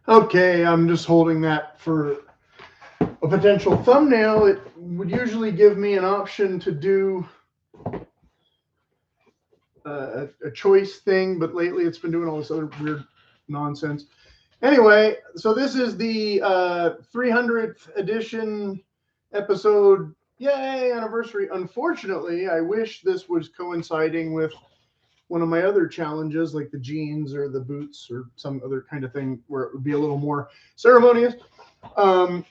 Okay, I'm just holding that for a potential thumbnail. It would usually give me an option to do a choice thing, but lately it's been doing all this other weird nonsense. Anyway, so this is the 300th edition episode. Yay, anniversary. Unfortunately, I wish this was coinciding with one of my other challenges, like the jeans or the boots or some other kind of thing where it would be a little more ceremonious.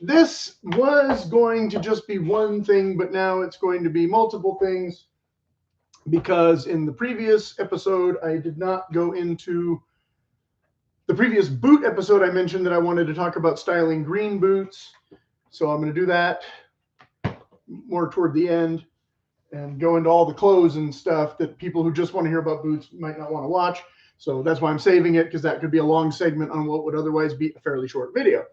This was going to just be one thing, but now it's going to be multiple things because in the previous episode, I did not go into the previous boot episode. I mentioned that I wanted to talk about styling green boots. So I'm going to do that more toward the end and go into all the clothes and stuff that people who just want to hear about boots might not want to watch. So that's why I'm saving it, because that could be a long segment on what would otherwise be a fairly short video.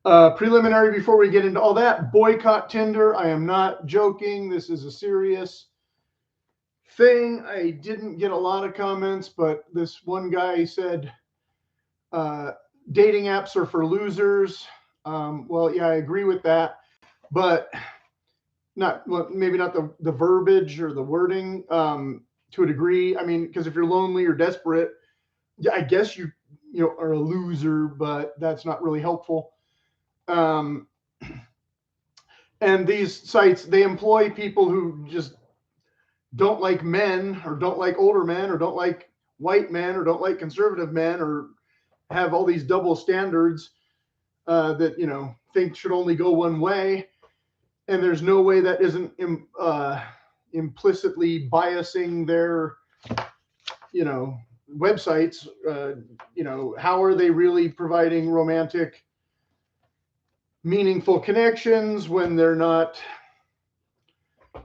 Preliminary before we get into all that, boycott Tinder. I am not joking. This is a serious thing. I didn't get a lot of comments, but this one guy said dating apps are for losers. Well, yeah, I agree with that, but maybe not the verbiage or the wording to a degree. I mean, because if you're lonely or desperate, yeah, I guess you are a loser, but that's not really helpful. And these sites, they employ people who just don't like men, or don't like older men, or don't like white men, or don't like conservative men, or have all these double standards that think should only go one way. And there's no way that isn't implicitly biasing their websites. How are they really providing romantic, meaningful connections when they're not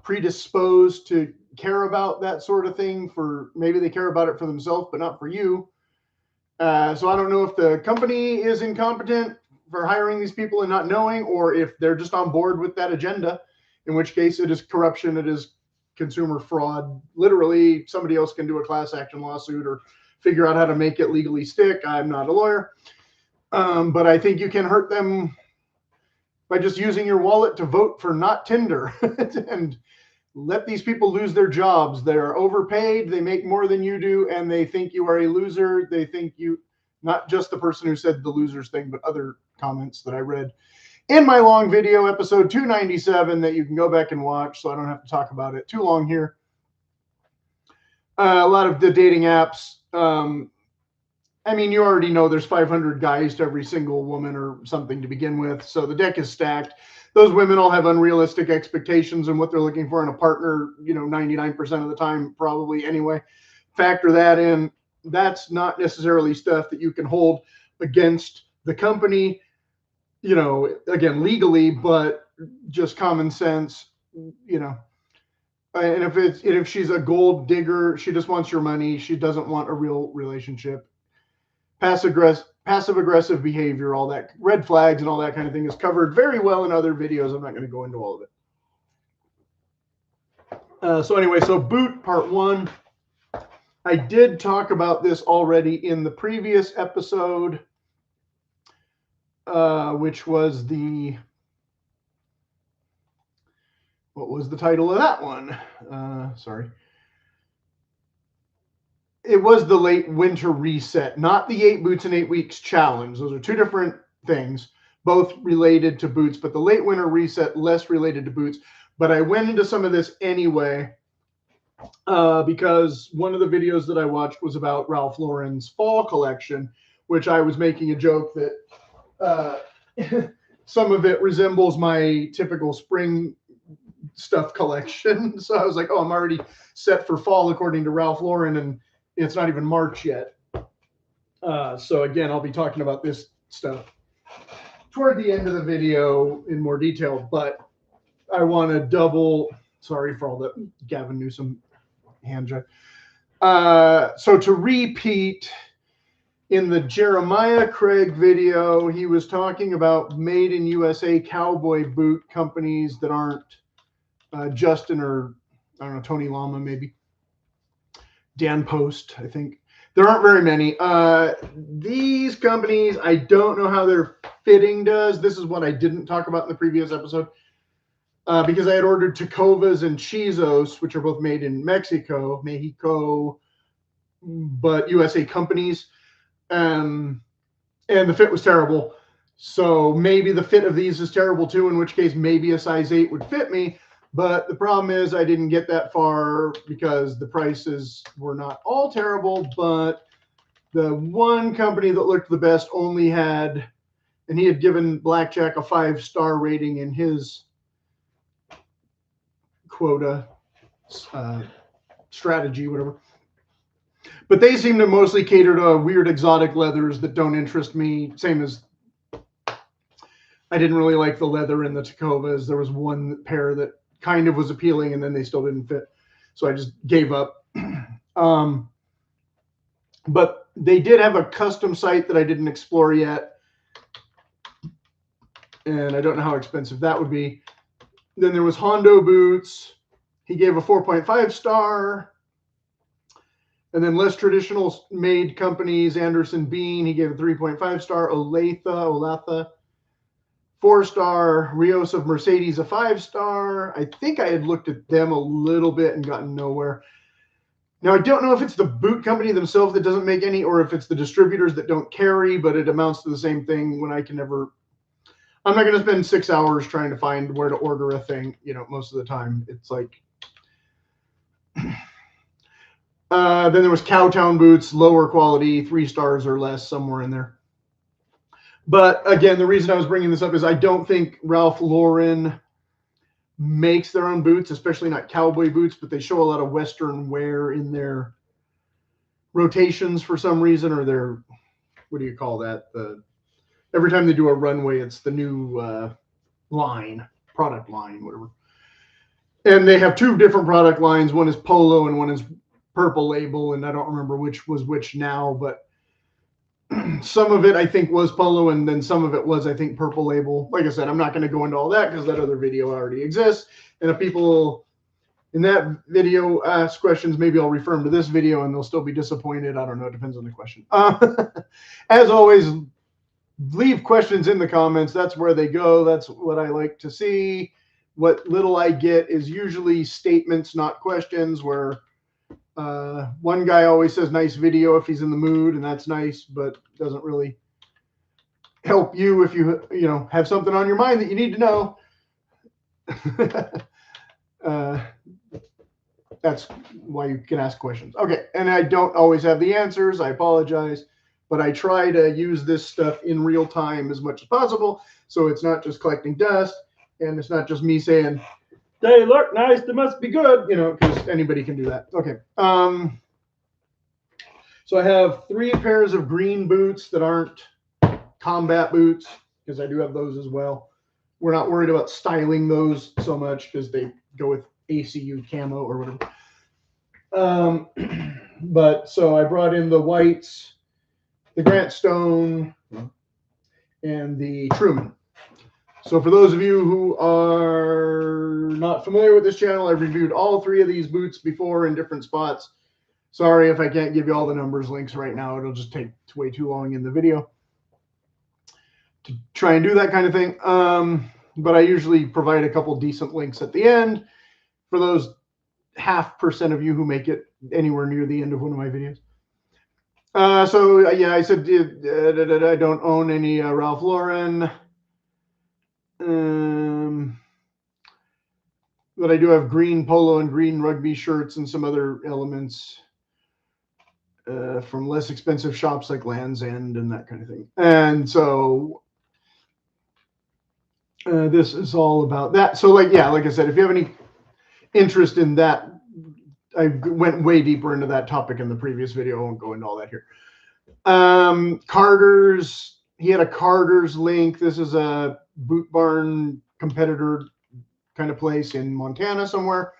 predisposed to care about that sort of thing? For maybe they care about it for themselves, but not for you. So I don't know if the company is incompetent for hiring these people and not knowing, or if they're just on board with that agenda, in which case it is corruption, it is consumer fraud. Literally, somebody else can do a class action lawsuit or figure out how to make it legally stick. I'm not a lawyer, but I think you can hurt them by just using your wallet to vote for not Tinder and let these people lose their jobs. They're overpaid, they make more than you do, and they think you are a loser. They think you, not just the person who said the losers thing, but other comments that I read in my long video, episode 297, that you can go back and watch, so I don't have to talk about it too long here. A lot of the dating apps, I mean, you already know there's 500 guys to every single woman or something to begin with, so the deck is stacked. Those women all have unrealistic expectations and what they're looking for in a partner, 99% of the time, probably anyway. Factor that in. That's not necessarily stuff that you can hold against the company, again, legally, but just common sense, And if she's a gold digger, she just wants your money. She doesn't want a real relationship. Passive aggressive behavior, all that, red flags and all that kind of thing is covered very well in other videos. I'm not going to go into all of it. So anyway, so boot part 1. I did talk about this already in the previous episode, which was what was the title of that one? Sorry. It was the late winter reset, not the 8 boots in 8 weeks challenge. Those are two different things, both related to boots, but the late winter reset, less related to boots. But I went into some of this anyway, because one of the videos that I watched was about Ralph Lauren's fall collection, which I was making a joke that some of it resembles my typical spring stuff collection. So I was like, oh, I'm already set for fall according to Ralph Lauren, and it's not even March yet. So again, I'll be talking about this stuff toward the end of the video in more detail, but I want to sorry for all the Gavin Newsom hand job. So to repeat, in the Jeremiah Craig video, he was talking about made in USA cowboy boot companies that aren't Justin or, I don't know, Tony Lama, maybe Dan Post, I think. There aren't very many. These companies, I don't know how their fitting does. This is what I didn't talk about in the previous episode. Because I had ordered Tacovas and Chizos, which are both made in Mexico, but USA companies. And the fit was terrible. So maybe the fit of these is terrible too, in which case maybe a size 8 would fit me. But the problem is I didn't get that far because the prices were not all terrible, but the one company that looked the best only had, and he had given Blackjack a 5-star rating in his quota strategy, whatever. But they seem to mostly cater to weird exotic leathers that don't interest me. Same as I didn't really like the leather in the Tacovas. There was one pair that kind of was appealing and then they still didn't fit. So I just gave up. But they did have a custom site that I didn't explore yet. And I don't know how expensive that would be. Then there was Hondo Boots. He gave a 4.5 star. And then less traditional made companies, Anderson Bean, he gave a 3.5 star. Olathe, 4-star. Rios of Mercedes, a 5-star. I think I had looked at them a little bit and gotten nowhere. Now, I don't know if it's the boot company themselves that doesn't make any or if it's the distributors that don't carry, but it amounts to the same thing when I can never. I'm not going to spend 6 hours trying to find where to order a thing, most of the time. It's like. Then there was Cowtown Boots, lower quality, 3 stars or less, somewhere in there. But again, the reason I was bringing this up is I don't think Ralph Lauren makes their own boots, especially not cowboy boots, but they show a lot of Western wear in their rotations for some reason, or their, what do you call that? Every time they do a runway, it's the new product line, whatever. And they have 2 different product lines. One is Polo and one is Purple Label, and I don't remember which was which now, but some of it I think was Polo, and then some of it was, I think, Purple Label. Like I said, I'm not going to go into all that because that other video already exists. And if people in that video ask questions, maybe I'll refer them to this video and they'll still be disappointed. I don't know. It depends on the question. As always, leave questions in the comments. That's where they go. That's what I like to see. What little I get is usually statements, not questions, where one guy always says nice video if he's in the mood, and that's nice, but doesn't really help you if you have something on your mind that you need to know. That's why you can ask questions. Okay, and I don't always have the answers. I apologize, but I try to use this stuff in real time as much as possible, so it's not just collecting dust, and it's not just me saying, they look nice, they must be good, because anybody can do that. Okay. So I have 3 pairs of green boots that aren't combat boots, because I do have those as well. We're not worried about styling those so much because they go with ACU camo or whatever. But so I brought in the whites, the Grant Stone, and the Truman. So for those of you who are not familiar with this channel, I've reviewed all 3 of these boots before in different spots. Sorry if I can't give you all the numbers links right now. It'll just take way too long in the video to try and do that kind of thing. But I usually provide a couple decent links at the end for those 0.5% of you who make it anywhere near the end of one of my videos. So yeah, I said I don't own any Ralph Lauren. But I do have green polo and green rugby shirts and some other elements from less expensive shops like Land's End and that kind of thing. And so this is all about that. So like I said, if you have any interest in that, I went way deeper into that topic in the previous video. I won't go into all that here. Carter's, he had a Carter's link. This is a Boot Barn competitor kind of place in Montana somewhere.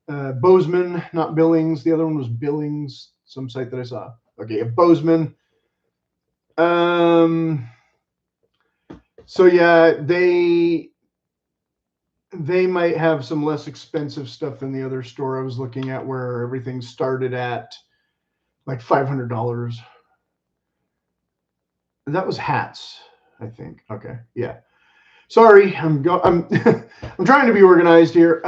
Bozeman, not Billings. The other one was Billings, some site that I saw. Okay, Bozeman. So yeah, they might have some less expensive stuff than the other store I was looking at, where everything started at like $500. That was hats, I think. Okay, yeah. Sorry, I'm I'm trying to be organized here.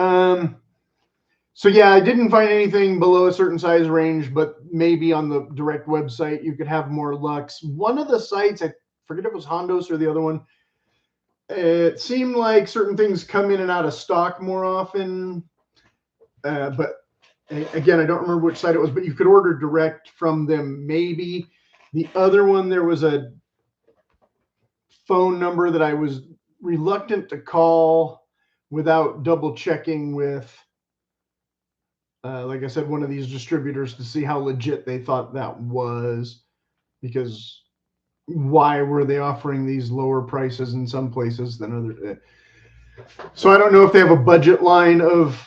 So yeah, I didn't find anything below a certain size range, but maybe on the direct website you could have more Lux. One of the sites, I forget if it was Hondos or the other one, it seemed like certain things come in and out of stock more often. But again, I don't remember which site it was, but you could order direct from them maybe. The other one, there was a phone number that I was reluctant to call without double checking with, like I said, one of these distributors to see how legit they thought that was, because why were they offering these lower prices in some places than other? So I don't know if they have a budget line of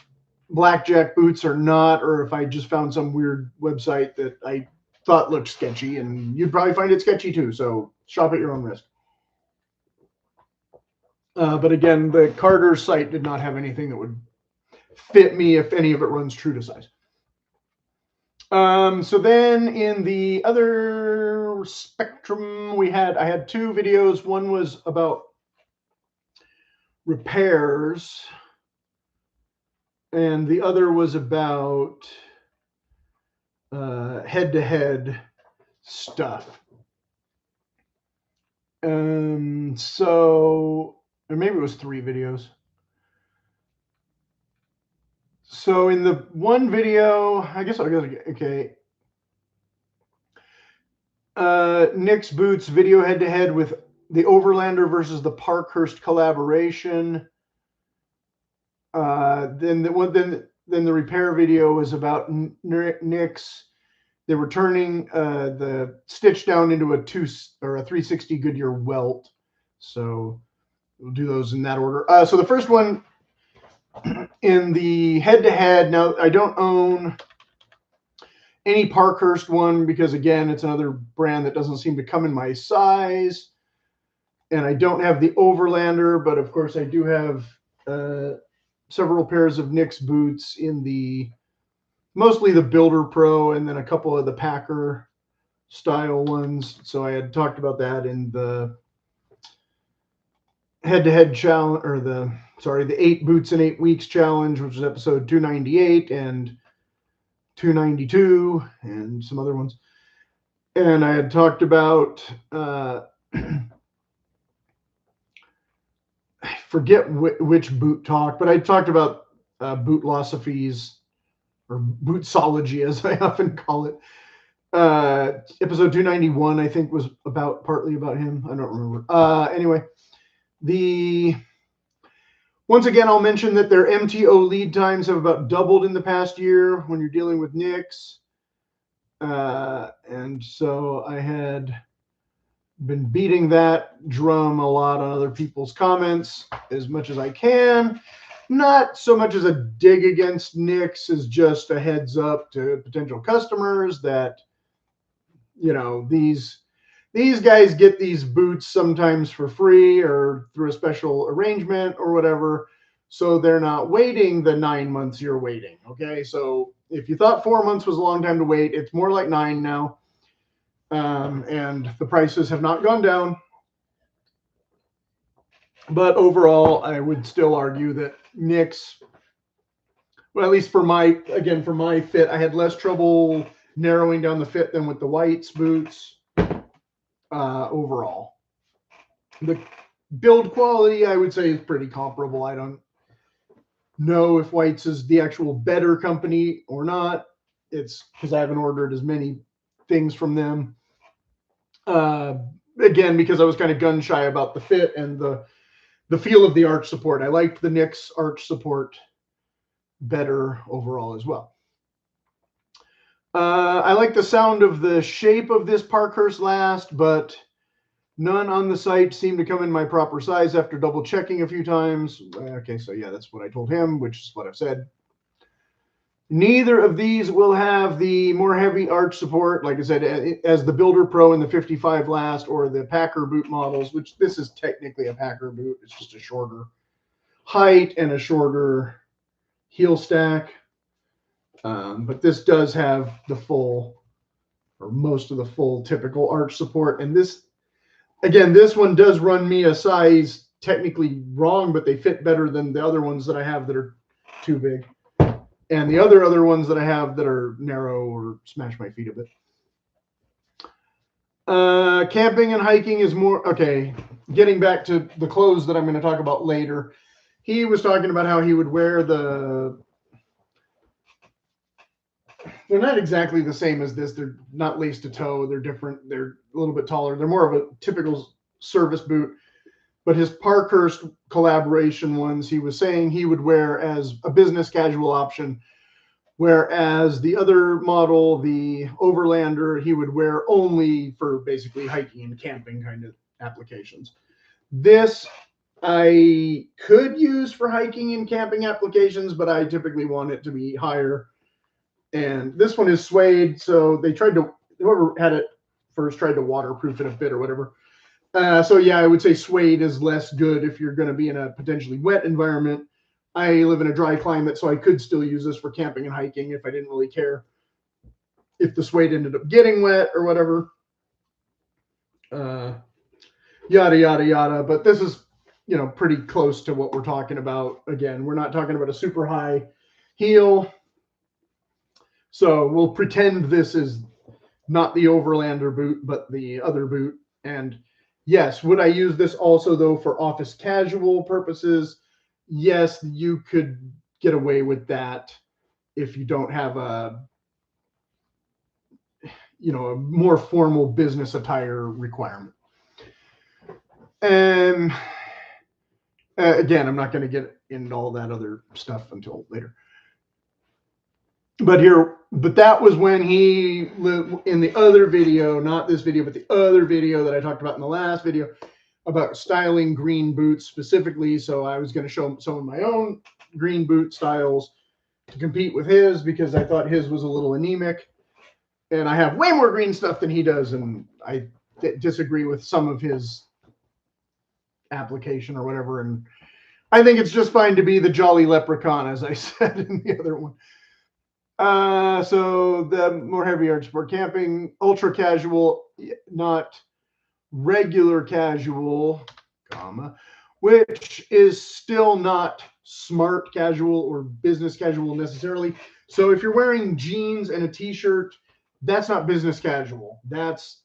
blackjack boots or not, or if I just found some weird website that I thought looked sketchy, and you'd probably find it sketchy too. So shop at your own risk. But again, the Carter site did not have anything that would fit me if any of it runs true to size. So then in the other spectrum, I had two videos. One was about repairs, and the other was about head-to-head stuff. So, or maybe it was 3 videos. So in the one video, I guess I'll go, okay. Nick's Boots video head-to-head with the Overlander versus the Parkhurst collaboration. Then the repair video was about Nick's. They were turning the stitch down into a 360 Goodyear welt. So we'll do those in that order. So the first one in the head-to-head. Now I don't own any Parkhurst one because again, it's another brand that doesn't seem to come in my size. And I don't have the Overlander, but of course I do have several pairs of Nick's boots in mostly the Builder Pro and then a couple of the Packer style ones. So I had talked about that in the head-to-head challenge, or the 8 boots in 8 weeks challenge, which was episode 298 and 292 and some other ones. And I had talked about I forget which Bewt Talk, but I talked about bootlosophies, or bootsology as I often call it. Episode 291, I think, was partly about him. I don't remember. Anyway, once again, I'll mention that their MTO lead times have about doubled in the past year when you're dealing with Nick's. And so I had been beating that drum a lot on other people's comments as much as I can. Not so much as a dig against Nick's, as just a heads up to potential customers that, you know, these guys get these boots sometimes for free or through a special arrangement or whatever. So they're not waiting the 9 months you're waiting. Okay. So if you thought 4 months was a long time to wait, it's more like 9 now. And the prices have not gone down. But overall, I would still argue that Nick's, well, at least for my fit, I had less trouble narrowing down the fit than with the Whites boots. Overall, the build quality, I would say, is pretty comparable. I don't know if Whites is the actual better company or not. It's because I haven't ordered as many things from them. Again, because I was kind of gun shy about the fit and the feel of the arch support. I liked the Nick's arch support better overall as well. I like the sound of the shape of this Parkhurst last, but none on the site seem to come in my proper size after double checking a few times. Okay, so yeah, that's what I told him, which is what I've said. Neither of these will have the more heavy arch support, like I said, as the Builder Pro and the 55 last, or the Packer boot models, which this is technically a Packer boot. It's just a shorter height and a shorter heel stack. But this does have the full or most of the full typical arch support. And this, again, this one does run me a size technically wrong, but they fit better than the other ones that I have that are too big. And the other ones that I have that are narrow or smash my feet a bit. Camping and hiking is more, okay, getting back to the clothes that I'm going to talk about later. He was talking about how he would wear they're not exactly the same as this. They're not lace to toe. They're different. They're a little bit taller. They're more of a typical service boot. But his Parkhurst collaboration ones, he was saying he would wear as a business casual option, whereas the other model, the Overlander, he would wear only for basically hiking and camping kind of applications. This I could use for hiking and camping applications, but I typically want it to be higher. And this one is suede, so they tried to, whoever had it first tried to waterproof it a bit or whatever. So yeah, I would say suede is less good if you're going to be in a potentially wet environment. I live in a dry climate, so I could still use this for camping and hiking if I didn't really care if the suede ended up getting wet or whatever. Yada, yada, yada. But this is, pretty close to what we're talking about. Again, we're not talking about a super high heel. So we'll pretend this is not the Overlander boot, but the other boot. And yes, would I use this also, though, for office casual purposes? Yes, you could get away with that if you don't have a more formal business attire requirement. And again, I'm not going to get into all that other stuff until later. But that was when he lived in the other video, not this video, but the other video that I talked about in the last video about styling green boots specifically. So I was going to show him some of my own green boot styles to compete with his, because I thought his was a little anemic. And I have way more green stuff than he does, and I disagree with some of his application or whatever. And I think it's just fine to be the jolly leprechaun, as I said in the other one. So the more heavy arch sport camping, ultra casual, not regular casual, which is still not smart casual or business casual necessarily. So if you're wearing jeans and a t-shirt, that's not business casual. That's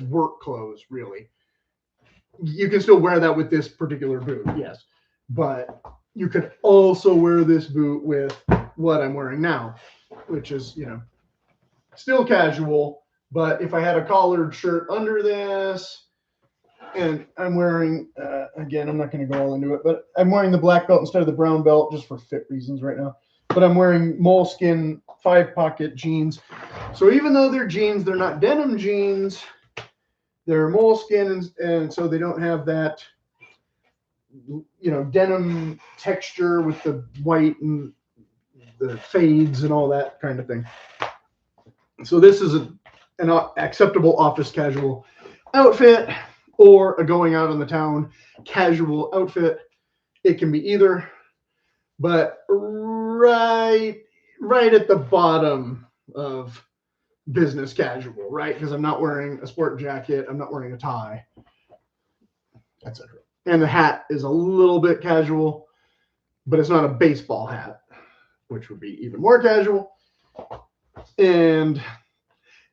work clothes, really. You can still wear that with this particular boot, yes. But you could also wear this boot with what I'm wearing now, which is, still casual. But if I had a collared shirt under this, and I'm wearing, again, I'm not going to go all into it, but I'm wearing the black belt instead of the brown belt just for fit reasons right now. But I'm wearing moleskin 5-pocket jeans. So even though they're jeans, they're not denim jeans. They're moleskin, and so they don't have that, denim texture with the white and the fades and all that kind of thing. So this is an acceptable office casual outfit, or a going out on the town casual outfit. It can be either, but right at the bottom of business casual, right? Because I'm not wearing a sport jacket, I'm not wearing a tie, etc. And the hat is a little bit casual, but it's not a baseball hat, which would be even more casual. And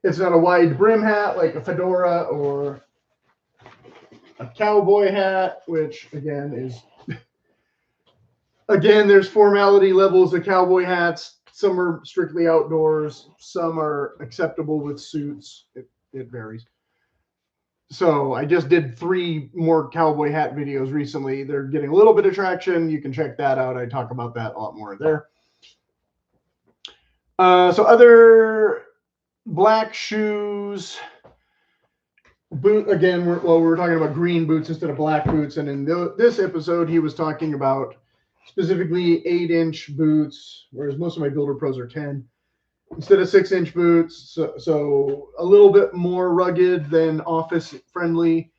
it's not a wide brim hat like a fedora or a cowboy hat, which again is, there's formality levels of cowboy hats. Some are strictly outdoors. Some are acceptable with suits. It varies. So I just did 3 more cowboy hat videos recently. They're getting a little bit of traction. You can check that out. I talk about that a lot more there. So other black shoes, boot, again, we're talking about green boots instead of black boots. And in this episode, he was talking about specifically 8-inch boots, whereas most of my Builder Pros are 10. Instead of 6-inch boots, so a little bit more rugged than office friendly,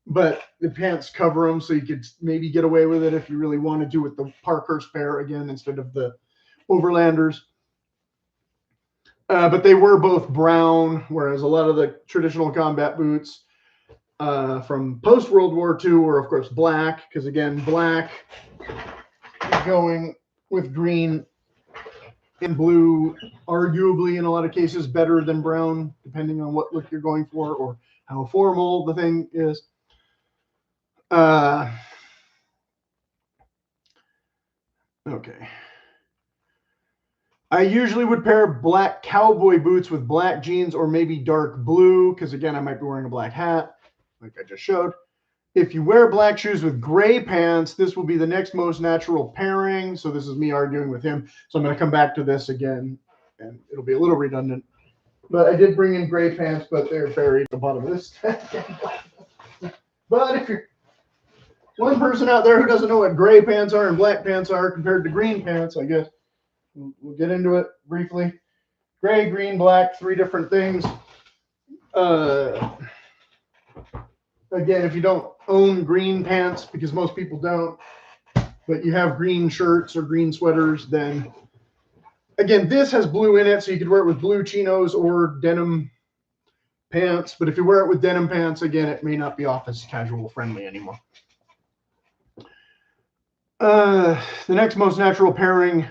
but the pants cover them, so you could maybe get away with it if you really want to do with the Parkhurst pair again instead of the Overlanders. But they were both brown, whereas a lot of the traditional combat boots from post-World War II were, of course, black, because, again, black going with green and blue, arguably, in a lot of cases, better than brown, depending on what look you're going for or how formal the thing is. Okay. I usually would pair black cowboy boots with black jeans or maybe dark blue, because, again, I might be wearing a black hat, like I just showed. If you wear black shoes with gray pants, this will be the next most natural pairing. So this is me arguing with him. So I'm going to come back to this again, and it'll be a little redundant. But I did bring in gray pants, but they're buried at the bottom of this. But if you're one person out there who doesn't know what gray pants are and black pants are compared to green pants, I guess we'll get into it briefly. Gray, green, black, 3 different things. Again, if you don't own green pants, because most people don't, but you have green shirts or green sweaters, then, again, this has blue in it, so you could wear it with blue chinos or denim pants. But if you wear it with denim pants, again, it may not be office casual friendly anymore. The next most natural pairing,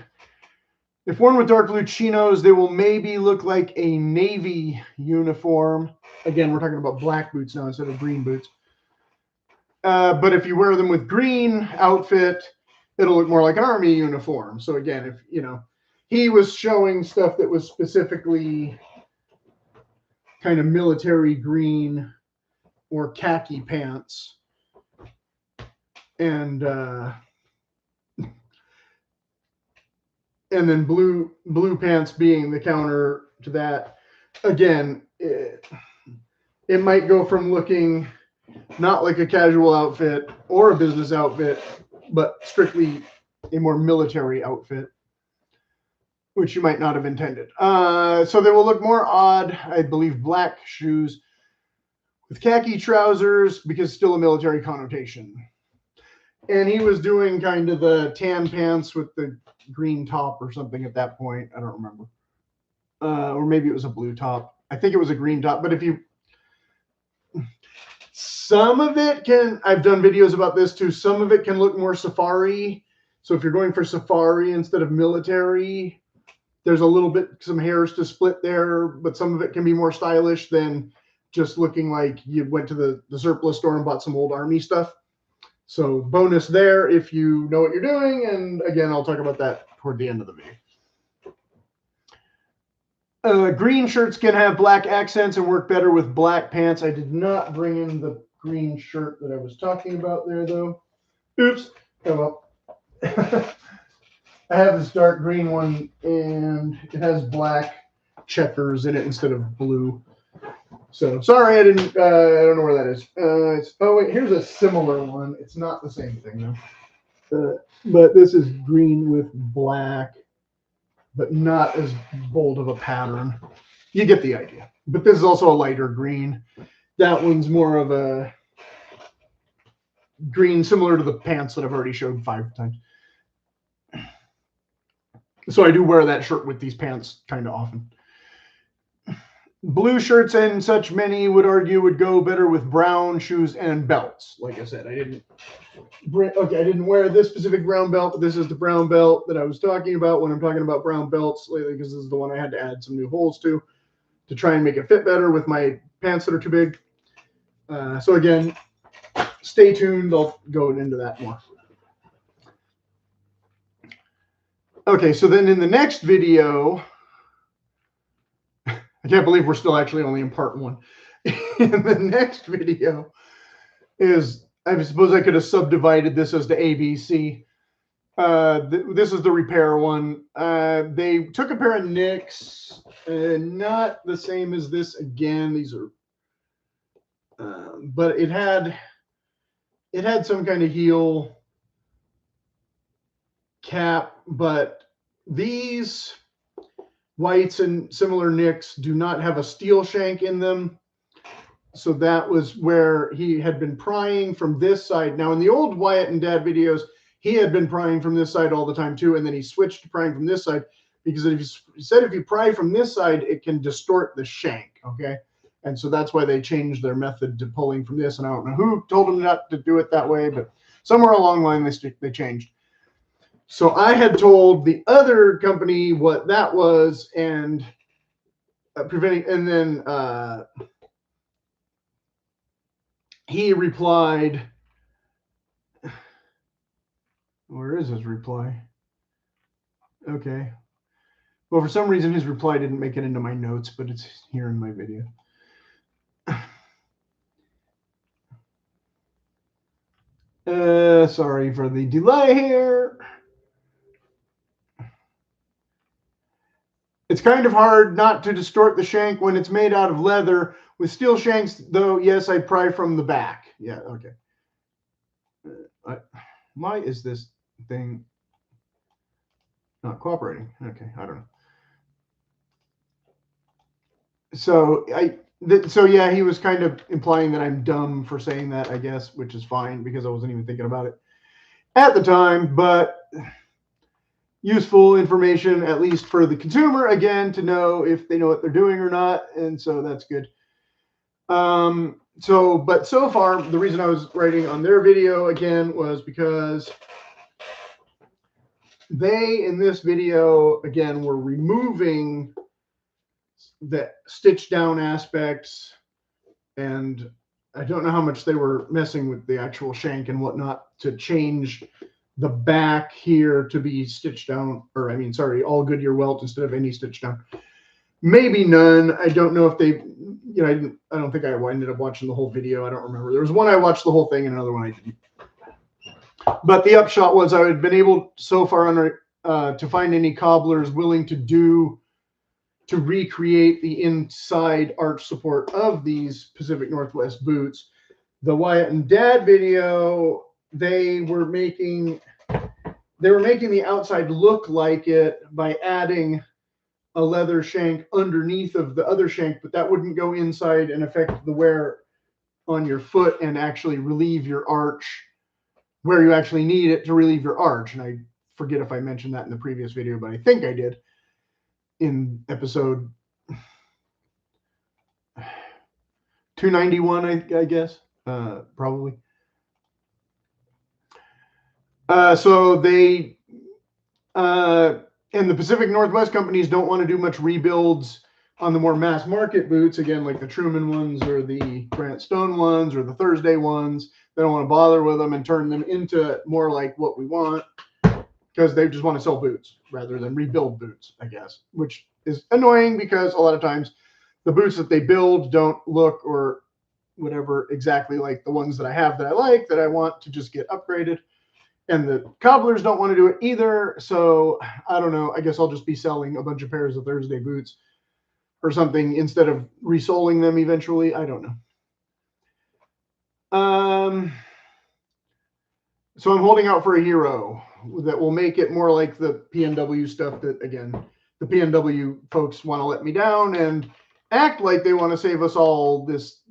if worn with dark blue chinos, they will maybe look like a Navy uniform. Again, we're talking about black boots now instead of green boots. But if you wear them with green outfit, it'll look more like an Army uniform. So again, if, you know, he was showing stuff that was specifically kind of military green or khaki pants. And then blue pants being the counter to that. Again, it might go from looking not like a casual outfit or a business outfit, but strictly a more military outfit, which you might not have intended. So they will look more odd. I believe black shoes with khaki trousers, because still a military connotation. And he was doing kind of the tan pants with the green top or something at that point. I don't remember. Or maybe it was a blue top. I think it was a green top. But if you... Some of it can... I've done videos about this too. Some of it can look more safari. So if you're going for safari instead of military, there's a little bit, some hairs to split there. But some of it can be more stylish than just looking like you went to the surplus store and bought some old Army stuff. So bonus there if you know what you're doing. And again, I'll talk about that toward the end of the video. Green shirts can have black accents and work better with black pants. I did not bring in the green shirt that I was talking about there, though. Oops. Oh, well. I have this dark green one, and it has black checkers in it instead of blue. So sorry, I don't know where that is. Oh wait, here's a similar one. It's not the same thing though. But this is green with black, but not as bold of a pattern. You get the idea. But this is also a lighter green. That one's more of a green similar to the pants that I've already showed 5 times. So I do wear that shirt with these pants kind of often. Blue shirts and such many would argue would go better with brown shoes and belts. Like I said, I didn't wear this specific brown belt, but this is the brown belt that I was talking about when I'm talking about brown belts lately, because this is the one I had to add some new holes to try and make it fit better with my pants that are too big. So again, stay tuned. I'll go into that more. Okay, so then in the next video, I can't believe we're still actually only in part 1. In the next video is, I suppose I could have subdivided this as the ABC. This is the repair one. They took a pair of Nicks, not the same as this again. These are, but it had some kind of heel cap, but these whites and similar Nicks do not have a steel shank in them. So that was where he had been prying from this side. Now in the old Wyatt and Dad videos, he had been prying from this side all the time too. And then he switched to prying from this side. because if you said if you pry from this side, it can distort the shank. Okay. And so that's why they changed their method to pulling from this. And I don't know who told them not to do it that way, but somewhere along the line they changed. So I had told the other company what that was, and preventing, and then he replied. Where is his reply? Okay. Well, for some reason, his reply didn't make it into my notes, but it's here in my video. Sorry for the delay here. It's kind of hard not to distort the shank when it's made out of leather. With steel shanks, though, yes, I pry from the back. Yeah, okay. Why is this thing not cooperating? Okay, I don't know. So so yeah, he was kind of implying that I'm dumb for saying that, I guess, which is fine because I wasn't even thinking about it at the time, but useful information, at least for the consumer, again, to know if they know what they're doing or not. And so that's good. But so far, the reason I was writing on their video again was because they, in this video, again, were removing the stitch down aspects, and I don't know how much they were messing with the actual shank and whatnot to change the back here to be stitched down, or I mean, sorry, all Goodyear welt instead of any stitch down. Maybe none. I don't know if they, you know, I don't think I ended up watching the whole video. I don't remember. There was one I watched the whole thing and another one I didn't. But the upshot was I had been able so far to find any cobblers willing to recreate the inside arch support of these Pacific Northwest boots. The Wyatt and Dad video, they were making the outside look like it by adding a leather shank underneath of the other shank, but that wouldn't go inside and affect the wear on your foot and actually relieve your arch where you actually need it to relieve your arch. And I forget if I mentioned that in the previous video, but I think I did in episode 291, I guess, probably. So they, and the Pacific Northwest companies don't want to do much rebuilds on the more mass market boots, again, like the Truman ones or the Grant Stone ones or the Thursday ones. They don't want to bother with them and turn them into more like what we want, because they just want to sell boots rather than rebuild boots, I guess, which is annoying because a lot of times the boots that they build don't look or whatever exactly like the ones that I have that I like, that I want to just get upgraded. And the cobblers don't want to do it either. So I don't know. I guess I'll just be selling a bunch of pairs of Thursday boots or something instead of resoling them eventually. I don't know. So I'm holding out for a hero that will make it more like the PNW stuff that, again, the PNW folks want to let me down and act like they want to save us all this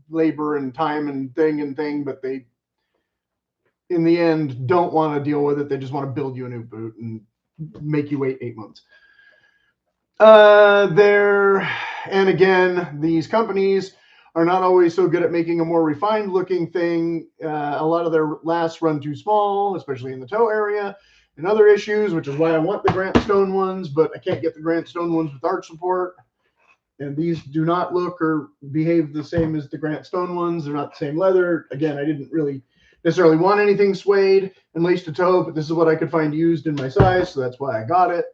labor and time and thing, but they, in the end, don't want to deal with it. They just want to build you a new boot and make you wait 8 months. And again, these companies are not always so good at making a more refined looking thing. A lot of their lasts run too small, especially in the toe area, and other issues, which is why I want the Grant Stone ones, but I can't get the Grant Stone ones with arch support. And these do not look or behave the same as the Grant Stone ones. They're not the same leather. Again, I didn't really necessarily want anything suede and lace to toe, but this is what I could find used in my size, so that's why I got it.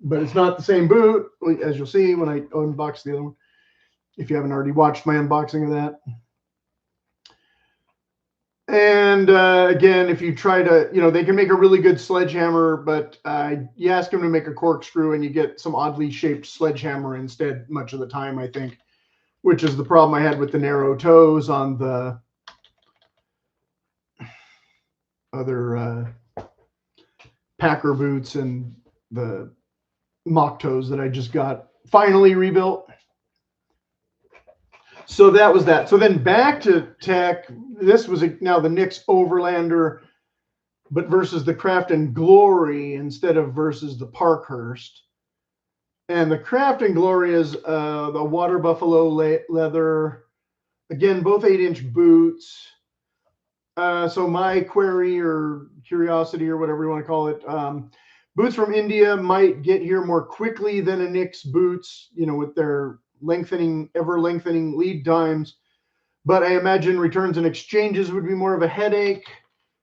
But it's not the same boot, as you'll see when I unbox the other one, if you haven't already watched my unboxing of that. And again, if you try to, they can make a really good sledgehammer, but you ask them to make a corkscrew and you get some oddly shaped sledgehammer instead much of the time, I think, which is the problem I had with the narrow toes on the other Packer boots and the mock toes that I just got finally rebuilt. So that was that. So then back to tech. This was now the Nix Overlander but versus the Craft and Glory instead of versus the Parkhurst. And the Craft and Glory is the water buffalo leather. Again, both 8-inch boots. So my query or curiosity or whatever you want to call it, boots from India might get here more quickly than a Nick's boots, you know, with their ever lengthening lead times. But I imagine returns and exchanges would be more of a headache.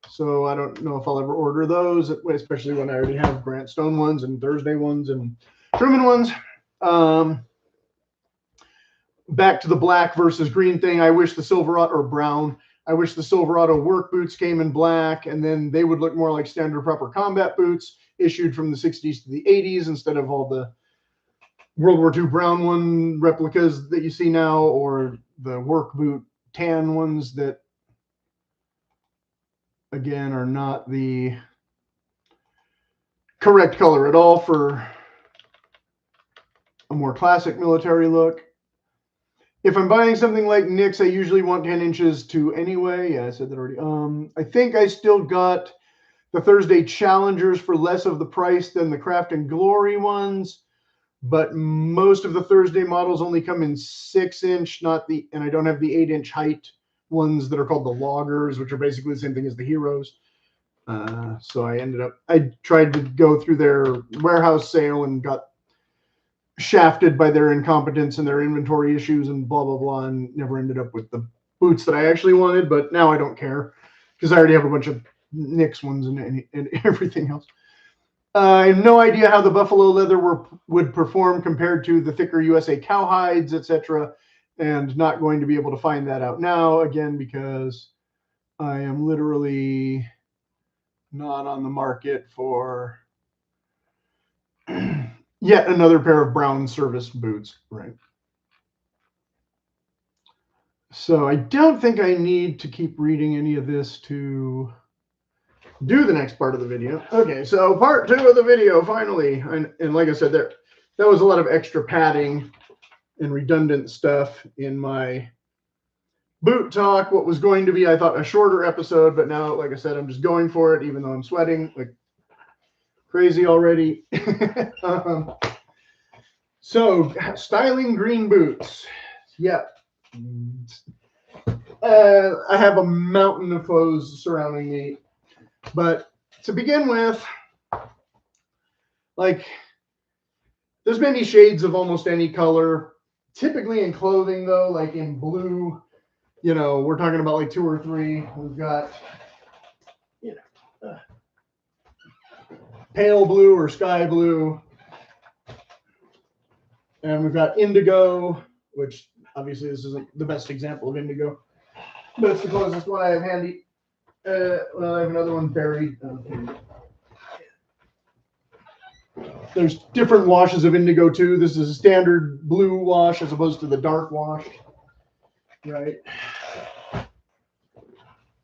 So I don't know if I'll ever order those, especially when I already have Grant Stone ones and Thursday ones and Truman ones. Back to the black versus green thing. I wish the Silverado or brown. I wish the Silverado work boots came in black, and then they would look more like standard proper combat boots issued from the 60s to the 80s instead of all the World War II brown one replicas that you see now, or the work boot tan ones that, again, are not the correct color at all for a more classic military look. If I'm buying something like Nick's, I usually want 10 inches to anyway. Yeah, I said that already. I think I still got the Thursday Challengers for less of the price than the Craft and Glory ones, but most of the Thursday models only come in 6-inch, and I don't have the 8-inch height ones that are called the Loggers, which are basically the same thing as the Heroes. So I tried to go through their warehouse sale and got shafted by their incompetence and their inventory issues and blah, blah, blah, and never ended up with the boots that I actually wanted. But now I don't care because I already have a bunch of Nick's ones and everything else. I have no idea how the buffalo leather would perform compared to the thicker USA cowhides, etc. And not going to be able to find that out now, again, because I am literally not on the market for yet another pair of brown service boots, right? So I don't think I need to keep reading any of this to do the next part of the video. Okay, so part 2 of the video, finally. And like I said, that was a lot of extra padding and redundant stuff in my Bewt Talk. What was going to be, I thought, a shorter episode, but now, like I said, I'm just going for it, even though I'm sweating like crazy already. So, styling green boots. Yeah. I have a mountain of clothes surrounding me. But to begin with, like, there's many shades of almost any color. Typically in clothing, though, like in blue, you know, we're talking about like 2 or 3. We've got, you know, pale blue or sky blue. And we've got indigo, which obviously this isn't the best example of indigo, but it's the closest one I have handy. Well, I have another one buried. Okay. There's different washes of indigo too. This is a standard blue wash as opposed to the dark wash, right?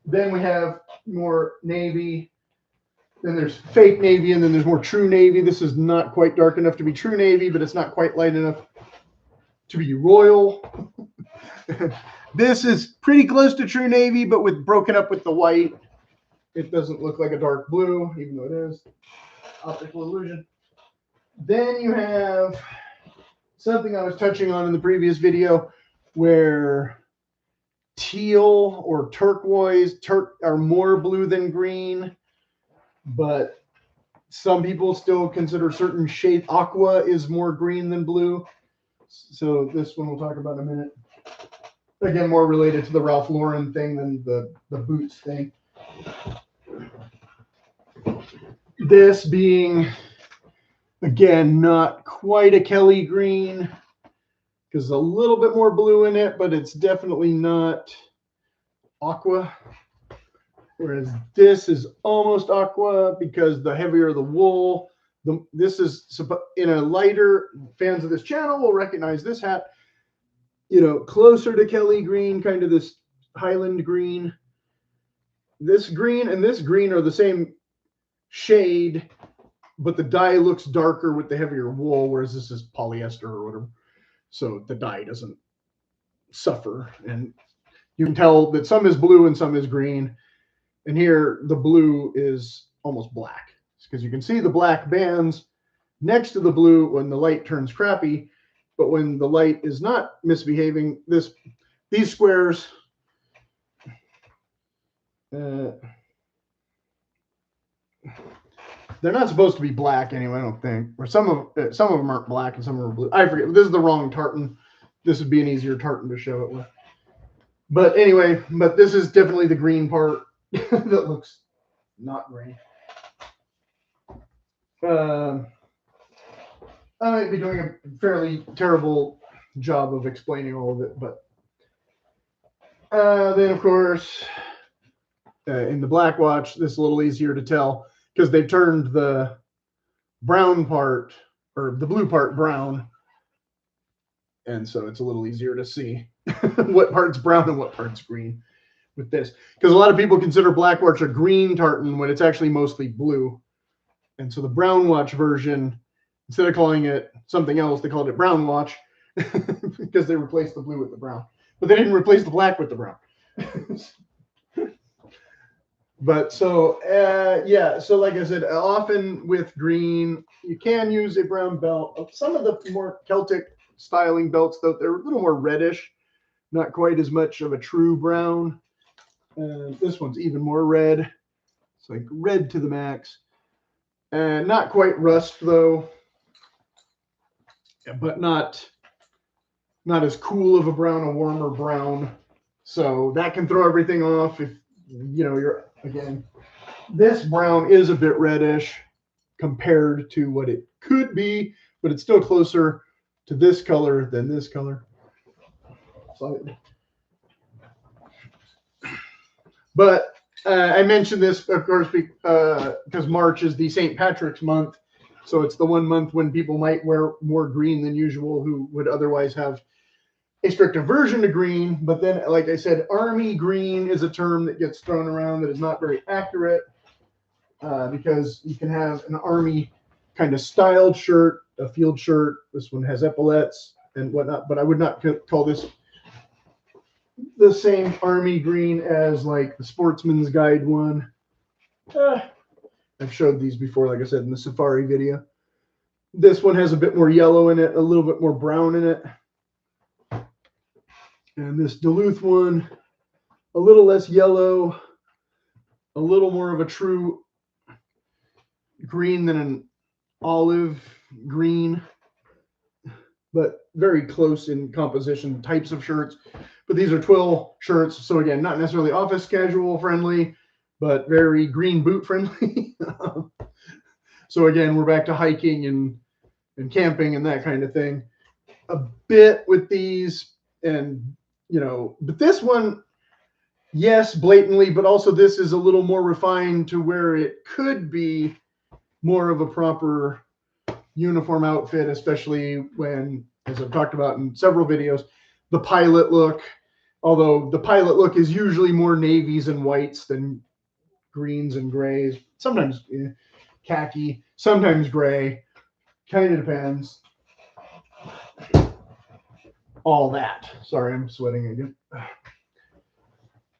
Then we have more navy. Then there's fake navy, and then there's more true navy. This is not quite dark enough to be true navy, but it's not quite light enough to be royal. This is pretty close to true navy, but broken up with the white. It doesn't look like a dark blue, even though it is. Optical illusion. Then you have something I was touching on in the previous video, where teal or turquoise are more blue than green. But some people still consider certain shade aqua is more green than blue. So this one we'll talk about in a minute. Again, more related to the Ralph Lauren thing than the boots thing. This being, again, not quite a Kelly green, because a little bit more blue in it, but it's definitely not aqua. Whereas this is almost aqua because the heavier the wool, this is in a lighter, fans of this channel will recognize this hat, you know, closer to Kelly green, kind of this Highland green. This green and this green are the same shade, but the dye looks darker with the heavier wool, whereas this is polyester or whatever. So the dye doesn't suffer. And you can tell that some is blue and some is green. And here the blue is almost black because you can see the black bands next to the blue when the light turns crappy. But when the light is not misbehaving, these squares, they're not supposed to be black anyway, I don't think. Or some of them aren't black and some of them are blue. I forget. This is the wrong tartan. This would be an easier tartan to show it with. But anyway, this is definitely the green part that looks not green. I might be doing a fairly terrible job of explaining all of it, but then of course in the black watch, this is a little easier to tell because they turned the brown part or the blue part brown, and so it's a little easier to see what part's brown and what part's green with this, because a lot of people consider black watch a green tartan when it's actually mostly blue. And so the brown watch version, instead of calling it something else, they called it brown watch because they replaced the blue with the brown, but they didn't replace the black with the brown. But so yeah, so like I said, often with green you can use a brown belt. Some of the more Celtic styling belts, though, they're a little more reddish, not quite as much of a true brown. This one's even more red. It's like red to the max. Not quite rust though, but not as cool of a brown, a warmer brown. So that can throw everything off if you're, again, this brown is a bit reddish compared to what it could be, but it's still closer to this color than this color. Slightly. But I mentioned this, of course, because March is the St. Patrick's month. So it's the one month when people might wear more green than usual who would otherwise have a strict aversion to green. But then, like I said, army green is a term that gets thrown around that is not very accurate because you can have an army kind of styled shirt, a field shirt. This one has epaulettes and whatnot, but I would not call this the same army green as like the Sportsman's Guide one. I've showed these before, like I said, in the safari video. This one has a bit more yellow in it, a little bit more brown in it. And this Duluth one, a little less yellow, a little more of a true green than an olive green, but very close in composition types of shirts. But these are twill shirts, so again, not necessarily office casual friendly, but very green boot friendly. So again, we're back to hiking and camping and that kind of thing. A bit with these, and but this one, yes, blatantly, but also this is a little more refined to where it could be more of a proper uniform outfit, especially when, as I've talked about in several videos, the pilot look. Although the pilot look is usually more navies and whites than greens and grays. Sometimes khaki, sometimes gray. Kind of depends. All that. Sorry, I'm sweating again.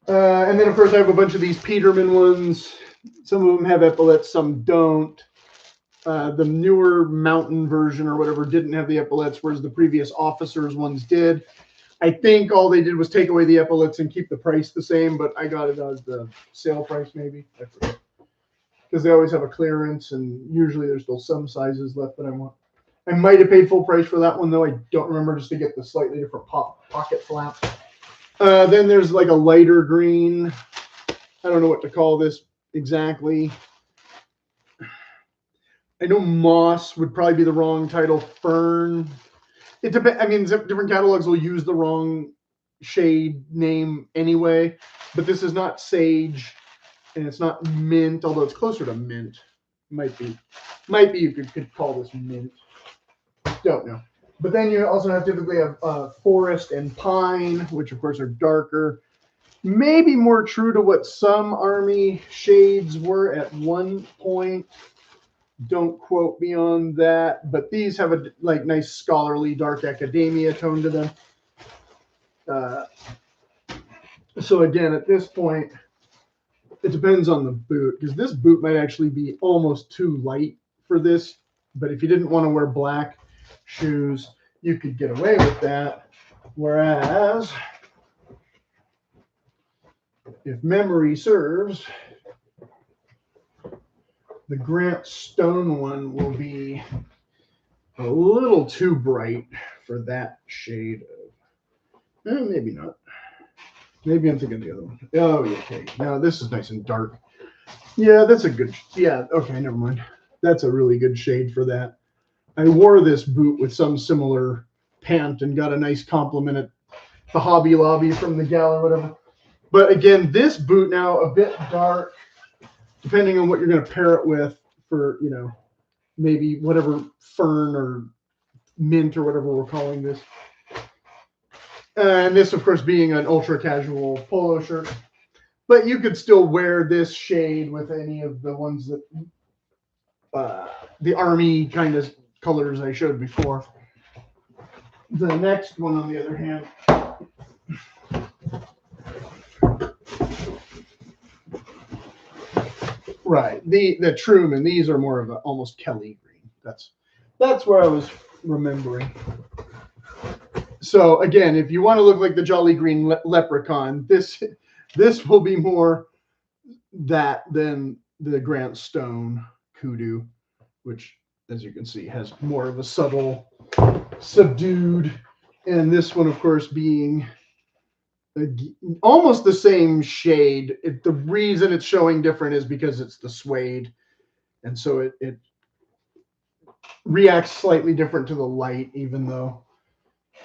And then, of course, I have a bunch of these Peterman ones. Some of them have epaulets, some don't. The newer mountain version or whatever didn't have the epaulets, whereas the previous officers ones did. I think all they did was take away the epaulets and keep the price the same, but I got it as the sale price maybe. I forget. Because they always have a clearance, and usually there's still some sizes left that I want. I might have paid full price for that one, though. I don't remember, just to get the slightly different pocket flap. Then there's like a lighter green. I don't know what to call this exactly. I know moss would probably be the wrong title. Fern. It depends. I mean, different catalogs will use the wrong shade name anyway, but this is not sage, and it's not mint, although it's closer to mint. Might be you could call this mint. Don't know. But then you also typically have forest and pine, which of course are darker. Maybe more true to what some army shades were at one point. Don't quote me on that, but these have a nice scholarly dark academia tone to them. So again, at this point, it depends on the boot, because this boot might actually be almost too light for this. But if you didn't want to wear black shoes, you could get away with that. Whereas, if memory serves, the Grant Stone one will be a little too bright for that shade of, maybe not. Maybe I'm thinking the other one. Oh, yeah, okay. Now this is nice and dark. Yeah, that's a good, yeah, okay, never mind. That's a really good shade for that. I wore this boot with some similar pant and got a nice compliment at the Hobby Lobby from the gal or whatever. But again, this boot now a bit dark, depending on what you're going to pair it with for, you know, maybe whatever fern or mint or whatever we're calling this. And this, of course, being an ultra casual polo shirt. But you could still wear this shade with any of the ones that the army kind of colors I showed before. The next one, on the other hand, right, the Truman, these are more of a almost Kelly green. That's where I was remembering. So again, if you want to look like the Jolly Green Leprechaun, this will be more that than the Grant Stone Kudu, which, as you can see, has more of a subtle, subdued, and this one, of course, being almost the same shade. The reason it's showing different is because it's the suede, and so it reacts slightly different to the light, even though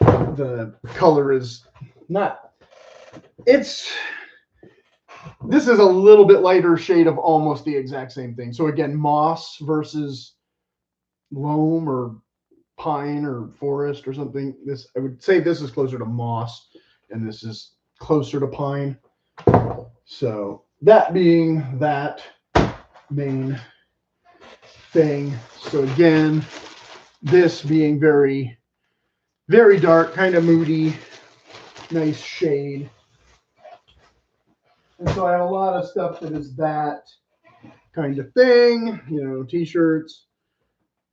the color is not. This is a little bit lighter shade of almost the exact same thing. So again, moss versus loam or pine or forest or something. This, I would say, this is closer to moss, and this is closer to pine. So that being that main thing. So again, this being very, very dark, kind of moody, nice shade. And so I have a lot of stuff that is that kind of thing, you know, t-shirts.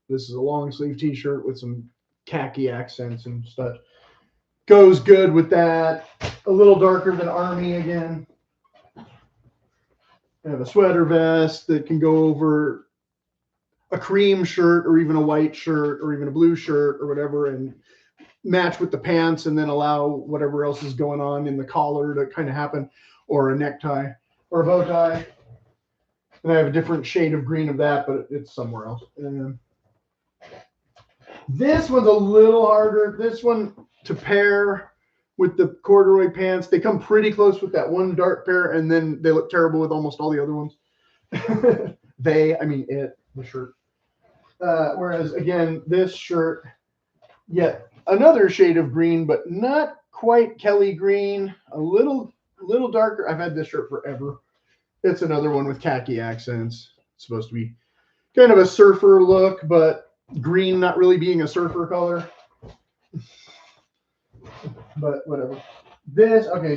This is a long sleeve t-shirt with some khaki accents and stuff. Goes good with that. A little darker than army again. I have a sweater vest that can go over a cream shirt or even a white shirt or even a blue shirt or whatever, and match with the pants, and then allow whatever else is going on in the collar to kind of happen, or a necktie or a bow tie. And I have a different shade of green of that, but it's somewhere else. And this one's a little harder. This one to pair with the corduroy pants. They come pretty close with that one dark pair, and then they look terrible with almost all the other ones. The shirt. Whereas again, this shirt, yet another shade of green, but not quite Kelly green. A little darker. I've had this shirt forever. It's another one with khaki accents. It's supposed to be kind of a surfer look, but green not really being a surfer color. But whatever.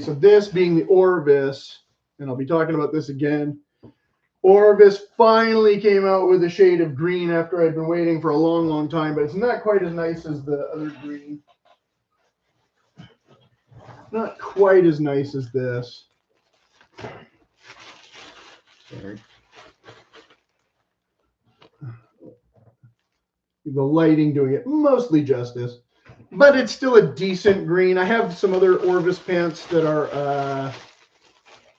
So this being the Orvis, and I'll be talking about this again. Orvis finally came out with a shade of green after I'd been waiting for a long, long time, but it's not quite as nice as the other green. Not quite as nice as this. Sorry. The lighting doing it mostly justice, but it's still a decent green. I have some other Orvis pants that are,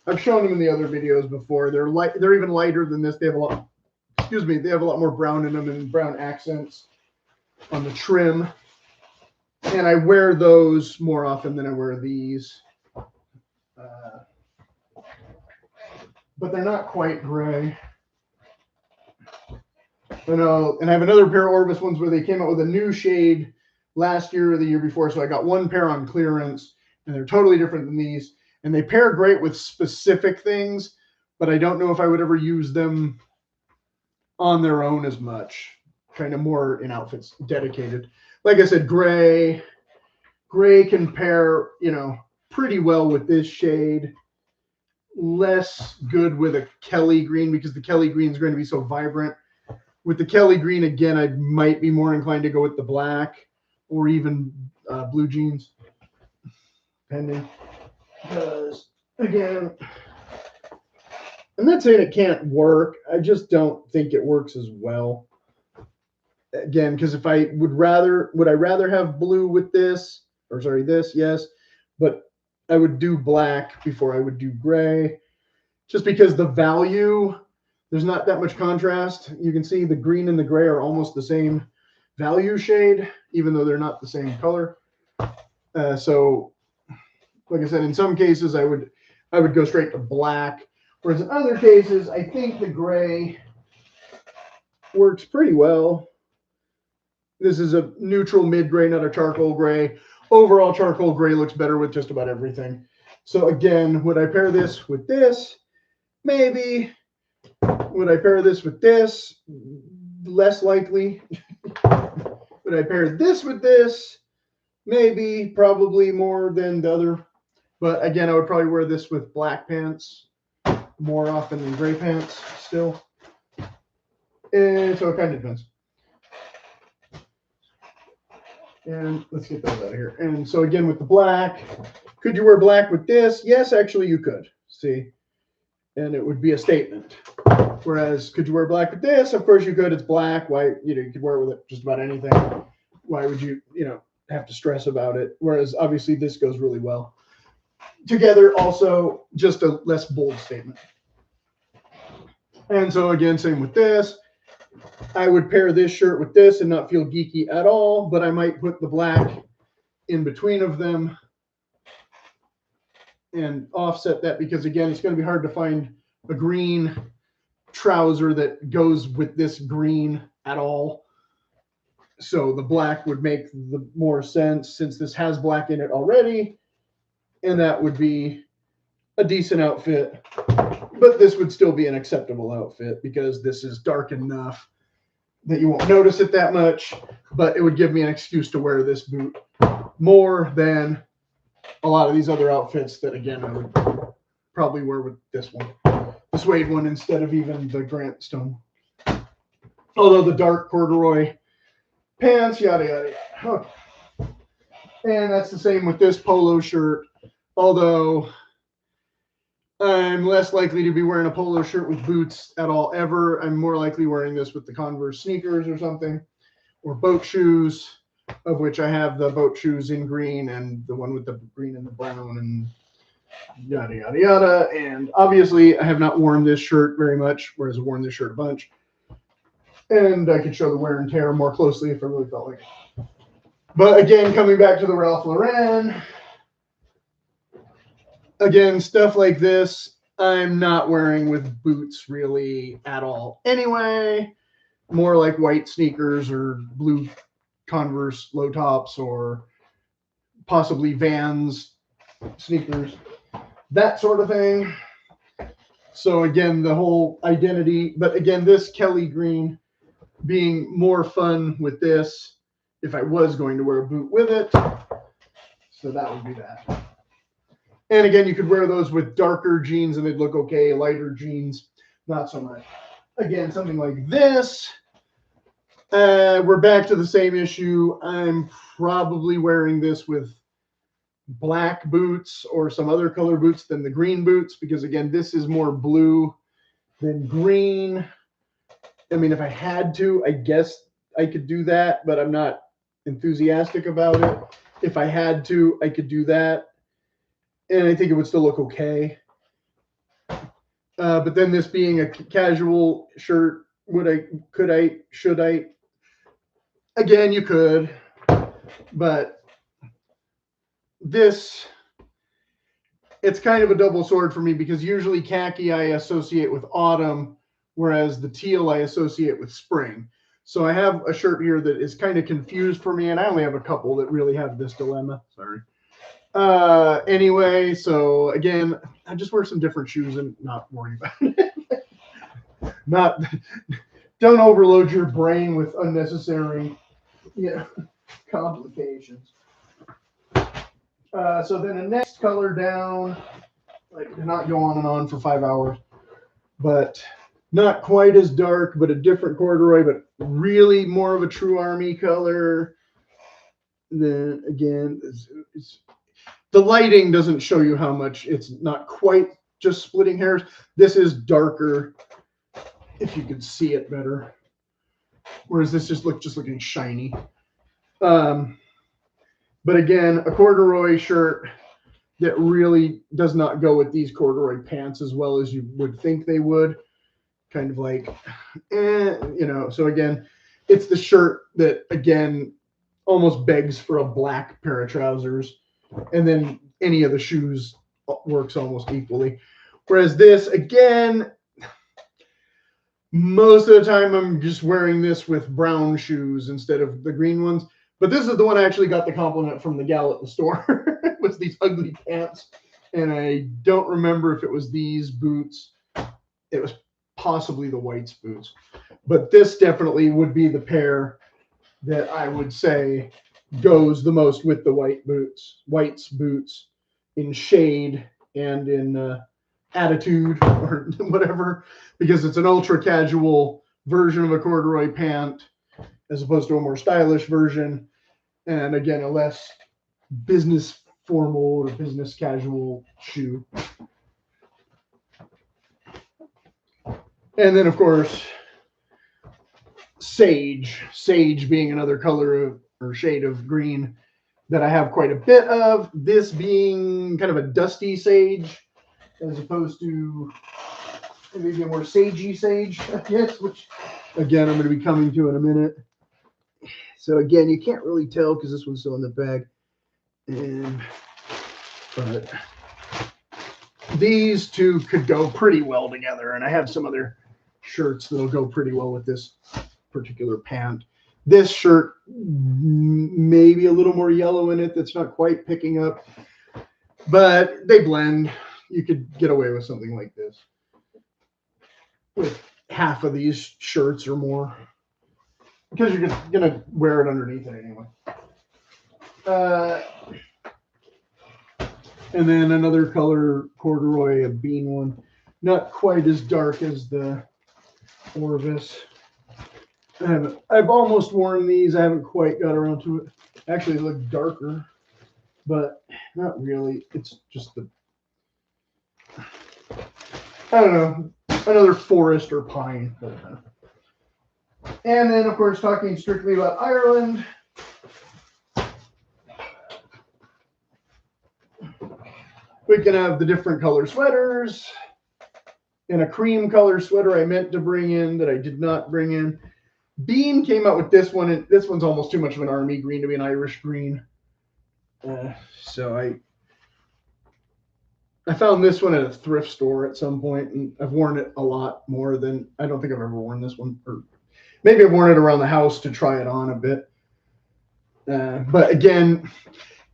I've shown them in the other videos before. They're light. They're even lighter than this. They have a lot. Excuse me. They have a lot more brown in them and brown accents on the trim. And I wear those more often than I wear these. But they're not quite gray. And I have another pair of Orvis ones where they came out with a new shade last year or the year before. So I got one pair on clearance, and they're totally different than these. And they pair great with specific things, but I don't know if I would ever use them on their own as much. Kind of more in outfits dedicated. Like I said, gray can pair, pretty well with this shade. less good with a Kelly green because the Kelly green is going to be so vibrant. With the Kelly green, again, I might be more inclined to go with the black or even blue jeans, depending. Because, again, I'm not saying it can't work. I just don't think it works as well. Again, because if I would I rather have blue with this, or sorry, this, yes, but I would do black before I would do gray, just because the value, there's not that much contrast. You can see the green and the gray are almost the same value shade, even though they're not the same color. So, like I said, in some cases I would go straight to black, whereas in other cases I think the gray works pretty well. This is a neutral mid-gray, not a charcoal gray. Overall, charcoal gray looks better with just about everything. So again, would I pair this with this? Maybe. Would I pair this with this? Less likely. Would I pair this with this? Maybe, probably more than the other. But again, I would probably wear this with black pants more often than gray pants still. And so it kind of depends. And let's get those out of here. And so again, with the black, could you wear black with this? Yes, actually you could. See? And it would be a statement. Whereas, could you wear black with this? Of course you could. It's black. Why, you could wear it with just about anything. Why would you, have to stress about it? Whereas, obviously, this goes really well together. Also, just a less bold statement. And so, again, same with this. I would pair this shirt with this and not feel geeky at all, but I might put the black in between of them and offset that because, again, it's going to be hard to find a green trouser that goes with this green at all. So the black would make the more sense since this has black in it already, and that would be a decent outfit. But this would still be an acceptable outfit because this is dark enough that you won't notice it that much, but it would give me an excuse to wear this boot more than a lot of these other outfits that, again, I would probably wear with this one, the suede one, instead of even the Grant Stone. Although the dark corduroy pants, yada, yada, yada. Okay. And that's the same with this polo shirt, although I'm less likely to be wearing a polo shirt with boots at all ever. I'm more likely wearing this with the Converse sneakers or something, or boat shoes, of which I have the boat shoes in green and the one with the green and the brown and yada, yada, yada. And obviously I have not worn this shirt very much, whereas I've worn this shirt a bunch. And I could show the wear and tear more closely if I really felt like it. But again, coming back to the Ralph Lauren, again, stuff like this, I'm not wearing with boots really at all. Anyway, more like white sneakers or blue Converse low tops or possibly Vans sneakers, that sort of thing. So again, the whole identity, but again, this Kelly green being more fun with this if I was going to wear a boot with it. So that would be that. And again, you could wear those with darker jeans and they'd look okay. Lighter jeans, not so much. Again, something like this. We're back to the same issue. I'm probably wearing this with black boots or some other color boots than the green boots because, again, this is more blue than green. I mean, if I had to, I guess I could do that, but I'm not enthusiastic about it. If I had to, I could do that. And I think it would still look okay. But then this being a casual shirt, should I? Again, you could. But this, it's kind of a double sword for me because usually khaki I associate with autumn, whereas the teal I associate with spring. So I have a shirt here that is kind of confused for me, and I only have a couple that really have this dilemma. Sorry. Anyway, so again, I just wear some different shoes and not worry about it. Don't overload your brain with unnecessary, complications. So then the next color down, Like, to not go on and on for 5 hours, but not quite as dark, but a different corduroy, but really more of a true army color. Then again, the lighting doesn't show you how much. It's not quite just splitting hairs. This is darker, if you could see it better. Whereas this just looking shiny. But again, a corduroy shirt that really does not go with these corduroy pants as well as you would think they would. Kind of like, you know, so again, it's the shirt that, again, almost begs for a black pair of trousers. And then any of the shoes works almost equally. Whereas this, again, most of the time I'm just wearing this with brown shoes instead of the green ones. But this is the one I actually got the compliment from the gal at the store. It was these ugly pants. And I don't remember if it was these boots. It was possibly the White's boots. But this definitely would be the pair that I would say goes the most with the White's boots in shade and in attitude or whatever, because it's an ultra casual version of a corduroy pant as opposed to a more stylish version, and again, a less business formal or business casual shoe. And then, of course, sage being another color of, or shade of green that I have quite a bit of. This being kind of a dusty sage as opposed to maybe a more sagey sage, I guess, which again I'm going to be coming to in a minute. So again, you can't really tell because this one's still in the bag. But these two could go pretty well together, and I have some other shirts that'll go pretty well with this particular pant. This shirt, maybe a little more yellow in it that's not quite picking up, but they blend. You could get away with something like this with half of these shirts or more, because you're gonna wear it underneath it anyway. And then another color corduroy, a bean one, not quite as dark as the Orvis. I've almost worn these. I haven't quite got around to it. Actually, they look darker, but not really. It's just the, I don't know, another forest or pine. And then, of course, talking strictly about Ireland, we can have the different color sweaters. And a cream color sweater I meant to bring in that I did not bring in. Bean came out with this one, and this one's almost too much of an army green to be an Irish green. So I found this one at a thrift store at some point, and I've worn it a lot more than, I don't think I've ever worn this one, or maybe I've worn it around the house to try it on a bit. But again,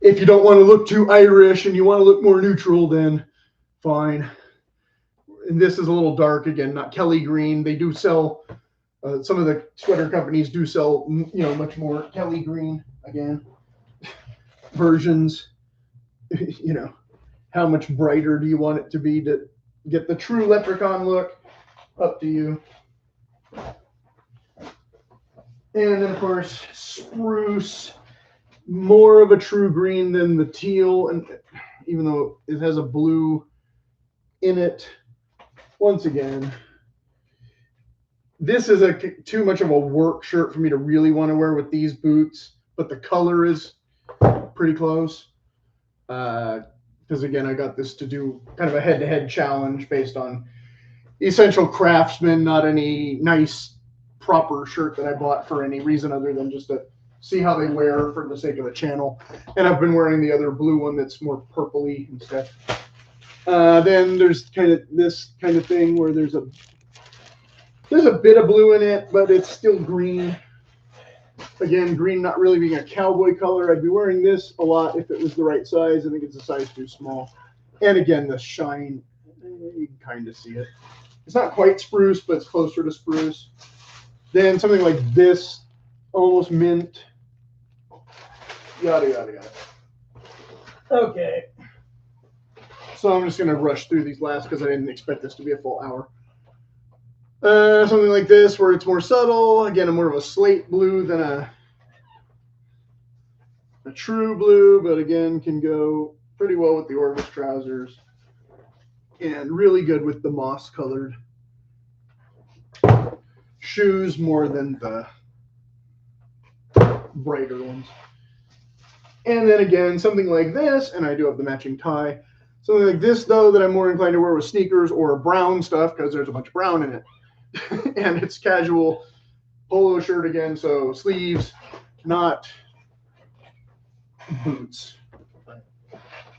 if you don't want to look too Irish and you want to look more neutral, then fine. And this is a little dark, again, not Kelly green. They do sell, some of the sweater companies do sell, you know, much more Kelly green, again, versions. You know, how much brighter do you want it to be to get the true leprechaun look? Up to you. And then, of course, spruce, more of a true green than the teal, and even though it has a blue in it. Once again, this is too much of a work shirt for me to really want to wear with these boots, but the color is pretty close. Because again, I got this to do kind of a head-to-head challenge based on Essential Craftsman, not any nice proper shirt that I bought for any reason other than just to see how they wear for the sake of the channel. And I've been wearing the other blue one that's more purpley and stuff. Then there's kind of this kind of thing where there's a bit of blue in it, but it's still green. Again, green not really being a cowboy color. I'd be wearing this a lot if it was the right size. I think it's a size too small. And again, the shine, you can kind of see it. It's not quite spruce, but it's closer to spruce. Then something like this, almost mint. Yada, yada, yada. Okay. So I'm just going to rush through these last because I didn't expect this to be a full hour. Something like this where it's more subtle. Again, more of a slate blue than a true blue, but again, can go pretty well with the Orvis trousers. And really good with the moss colored shoes more than the brighter ones. And then again, something like this, and I do have the matching tie. Something like this, though, that I'm more inclined to wear with sneakers or brown stuff because there's a bunch of brown in it. And it's casual polo shirt again, so sleeves, not boots.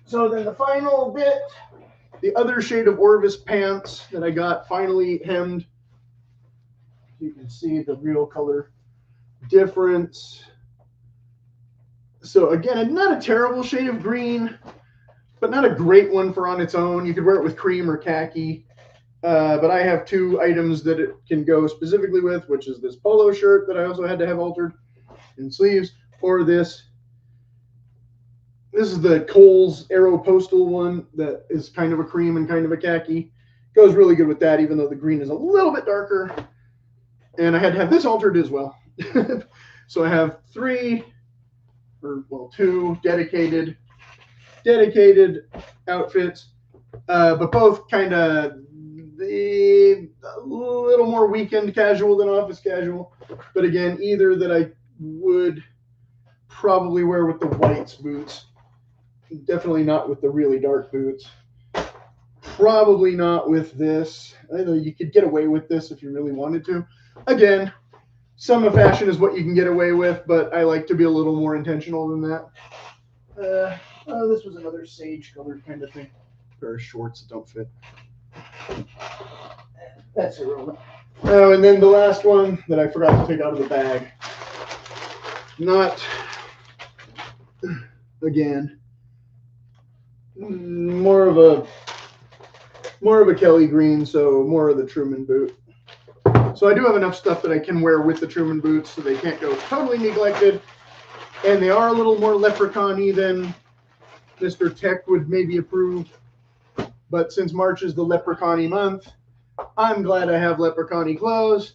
So then the final bit, the other shade of Orvis pants that I got finally hemmed. You can see the real color difference. So again, not a terrible shade of green, but not a great one for on its own. You could wear it with cream or khaki. But I have two items that it can go specifically with, which is this polo shirt that I also had to have altered in sleeves, or this. This is the Kohl's Aero Postal one that is kind of a cream and kind of a khaki. Goes really good with that, even though the green is a little bit darker. And I had to have this altered as well. So I have two dedicated outfits, but both kind of a little more weekend casual than office casual. But again, either that I would probably wear with the whites boots. Definitely not with the really dark boots. Probably not with this. I know you could get away with this if you really wanted to. Again, summer fashion is what you can get away with, but I like to be a little more intentional than that. This was another sage colored kind of thing. A pair of shorts that don't fit. That's irrelevant. Oh, and then the last one that I forgot to take out of the bag. Not, again, more of a Kelly green, so more of the Truman boot. So I do have enough stuff that I can wear with the Truman boots, so they can't go totally neglected. And they are a little more leprechaun-y than Mr. Tech would maybe approve. But since March is the leprechaun-y month, I'm glad I have leprechaun-y clothes.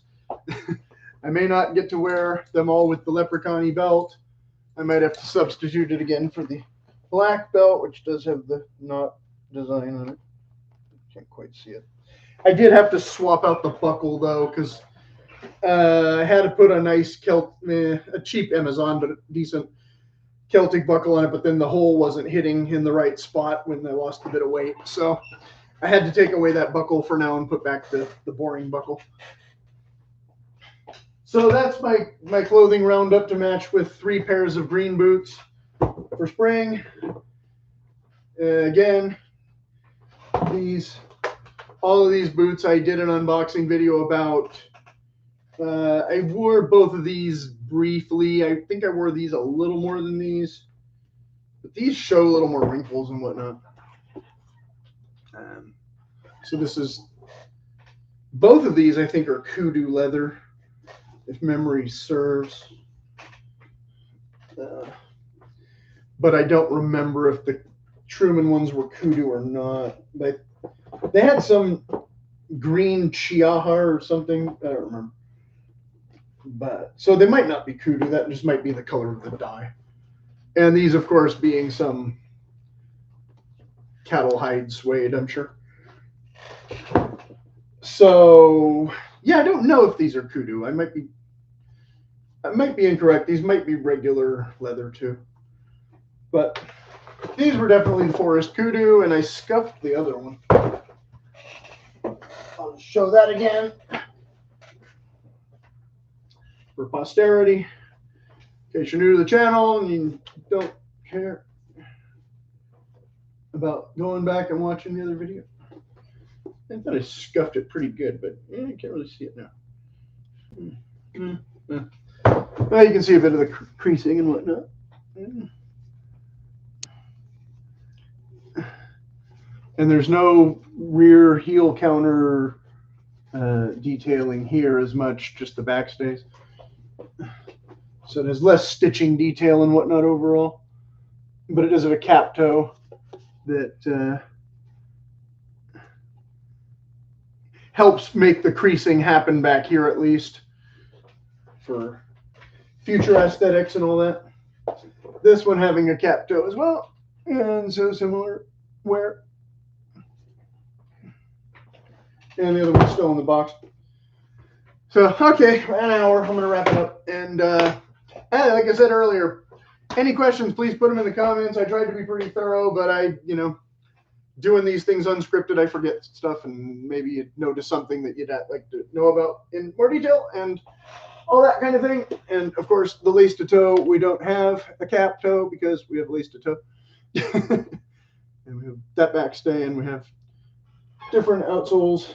I may not get to wear them all with the leprechaun-y belt. I might have to substitute it again for the black belt, which does have the knot design on it. Can't quite see it. I did have to swap out the buckle, though, because I had to put a nice a cheap Amazon, but a decent Celtic buckle on it, but then the hole wasn't hitting in the right spot when I lost a bit of weight. So I had to take away that buckle for now and put back the boring buckle. So that's my clothing roundup to match with 3 pairs of green boots for spring. Again, all of these boots I did an unboxing video about. I wore both of these briefly. I think I wore these a little more than these, but these show a little more wrinkles and whatnot. So this is, both of these I think are kudu leather, if memory serves. But I don't remember if the Truman ones were kudu or not. But they had some green chiaja or something. I don't remember. But so they might not be kudu. That just might be the color of the dye. And these, of course, being some cattle hide suede, I'm sure. So yeah, I don't know if these are kudu. I might be incorrect. These might be regular leather too. But these were definitely the forest kudu, and I scuffed the other one. I'll show that again for posterity. In case you're new to the channel and you don't care about going back and watching the other video. I thought I scuffed it pretty good, but I can't really see it now. Well, you can see a bit of the creasing and whatnot. And there's no rear heel counter detailing here as much, just the backstays. So there's less stitching detail and whatnot overall. But it does have a cap toe that helps make the creasing happen back here, at least for future aesthetics and all that. This one having a cap toe as well, and so similar wear. And the other one's still in the box. So, okay, an hour. I'm going to wrap it up. And like I said earlier, any questions, please put them in the comments. I tried to be pretty thorough, but doing these things unscripted, I forget stuff, and maybe you'd notice something that you'd like to know about in more detail and all that kind of thing. And, of course, the lace to toe, we don't have a cap toe because we have lace to toe. And we have that backstay, and we have different outsoles.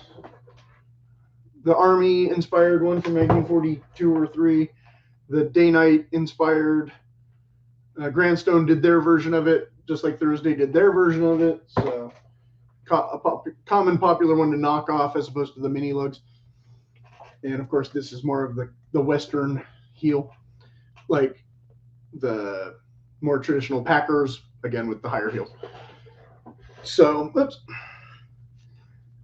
The Army inspired one from 1942 or 3. The Day-Night inspired. Grandstone did their version of it, just like Thursday did their version of it. So a common popular one to knock off as opposed to the mini lugs. And of course, this is more of the Western heel, like the more traditional Packers, again with the higher heels. So, oops.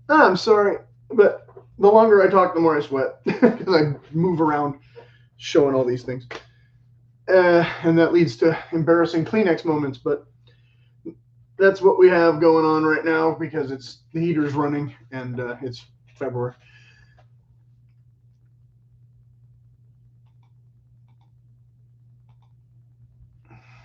I'm sorry, but the longer I talk, the more I sweat because I move around showing all these things. And that leads to embarrassing Kleenex moments, but that's what we have going on right now because the heater's running and it's February.